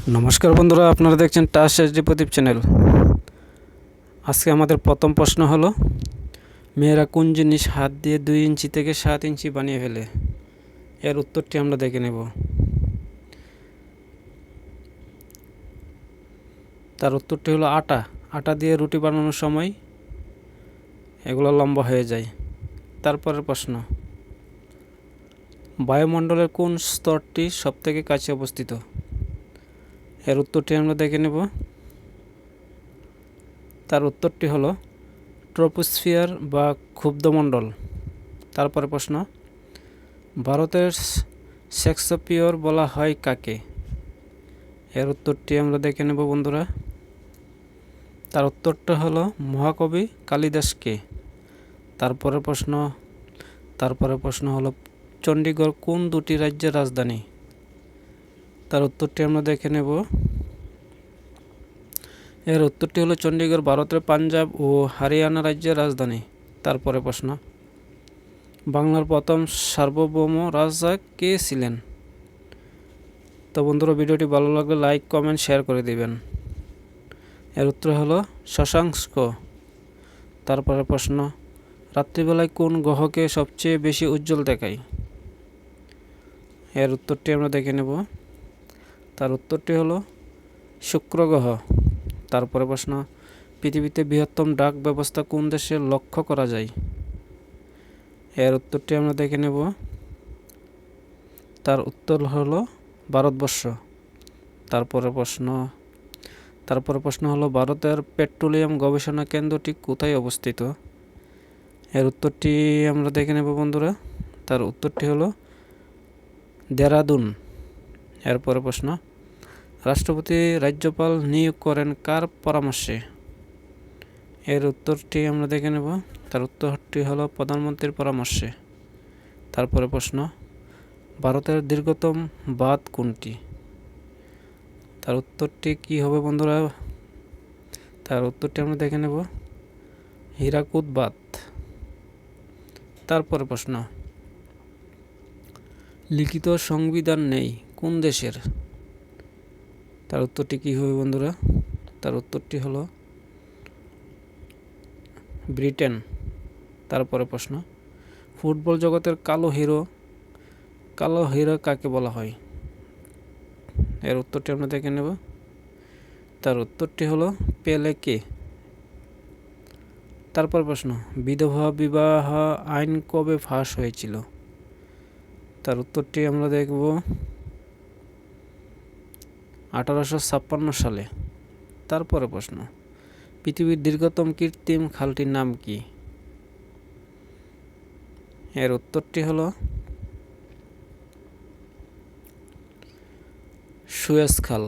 নমস্কার বন্ধুরা, আপনারা দেখছেন টাস এসডি প্রদীপ চ্যানেল। আজকে আমাদের প্রথম প্রশ্ন হলো, মেয়েরা কোন জিনিস হাত দিয়ে 2 ইঞ্চি থেকে 7 ইঞ্চি বানিয়ে ফেলে? এর উত্তরটি আমরা দেখে নেব। তার উত্তরটি হলো আটা। আটা দিয়ে রুটি বানানোর সময় এগুলো লম্বা হয়ে যায়। তারপরের প্রশ্ন, বায়ুমণ্ডলের কোন স্তরটি সবথেকে কাছে অবস্থিত? এর উত্তরটি আমরা দেখে নেব। তার উত্তরটি হলো ট্রপোস্ফিয়ার বা ক্ষুব্ধমণ্ডল। তারপরে প্রশ্ন, ভারতের শেক্সপিয়র বলা হয় কাকে? এর উত্তরটি আমরা দেখে নেব বন্ধুরা। তার উত্তরটা হলো মহাকবি কালিদাসকে। তারপরে প্রশ্ন হলো, চণ্ডীগড় কোন দুটি রাজ্যের রাজধানী? তার উত্তরটি আমরা দেখে নেব। এর উত্তরটি হলো চণ্ডীগড় ভারতের পাঞ্জাব ও হরিয়ানা রাজ্যের রাজধানী। তারপরে প্রশ্ন, বাংলার প্রথম সার্বভৌম রাজা কে ছিলেন? তো বন্ধুরা, ভিডিওটি ভালো লাগলে লাইক, কমেন্ট, শেয়ার করে দিবেন। এর উত্তর হলো শশাঙ্ক। তারপরে প্রশ্ন, রাত্রিবেলায় কোন গ্রহকে সবচেয়ে বেশি উজ্জ্বল দেখায়? এর উত্তরটি আমরা দেখে নেব। তার উত্তরটি হলো শুক্র গ্রহ। তারপরে প্রশ্ন, পৃথিবীতে বৃহত্তম ডাক ব্যবস্থা কোন দেশে লক্ষ্য করা যায়? এর উত্তরটি আমরা দেখে নেব। তার উত্তর হলো ভারতবর্ষ। তারপরে প্রশ্ন হলো, ভারতের পেট্রোলিয়াম গবেষণা কেন্দ্রটি কোথায় অবস্থিত? এর উত্তরটি আমরা দেখে নেব বন্ধুরা। তার উত্তরটি হলো দেরাদুন। এরপরে প্রশ্ন, রাষ্ট্রপতি রাজ্যপাল নিয়োগ করেন কার পরামর্শে? এর উত্তরটি আমরা দেখে নেব। তার উত্তরটি হলো প্রধানমন্ত্রীর পরামর্শে। তারপরে প্রশ্ন, ভারতের দীর্ঘতম বাঁধ কোনটি? তার উত্তরটি কি হবে বন্ধুরা? তার উত্তরটি আমরা দেখে নেব, হীরাকুদ বাঁধ। তারপরে প্রশ্ন, লিখিত সংবিধান নেই কোন দেশের? তার উত্তরটি কি হবে বন্ধুরা? তার উত্তরটি হলো ব্রিটেন। তারপরে প্রশ্ন, ফুটবল জগতের কালো হিরো কাকে বলা হয়? এর উত্তরটি আমরা দেখে নেব। তার উত্তরটি হলো পেলেকে। তারপর প্রশ্ন, বিধবা বিবাহ আইন কবে পাস হয়েছিল? তার উত্তরটি আমরা দেখব 1856 সালে। তারপরে প্রশ্ন, পৃথিবীর দীর্ঘতম কৃত্রিম খালটির নাম কি? এর উত্তরটি হলো সুয়েজ খাল।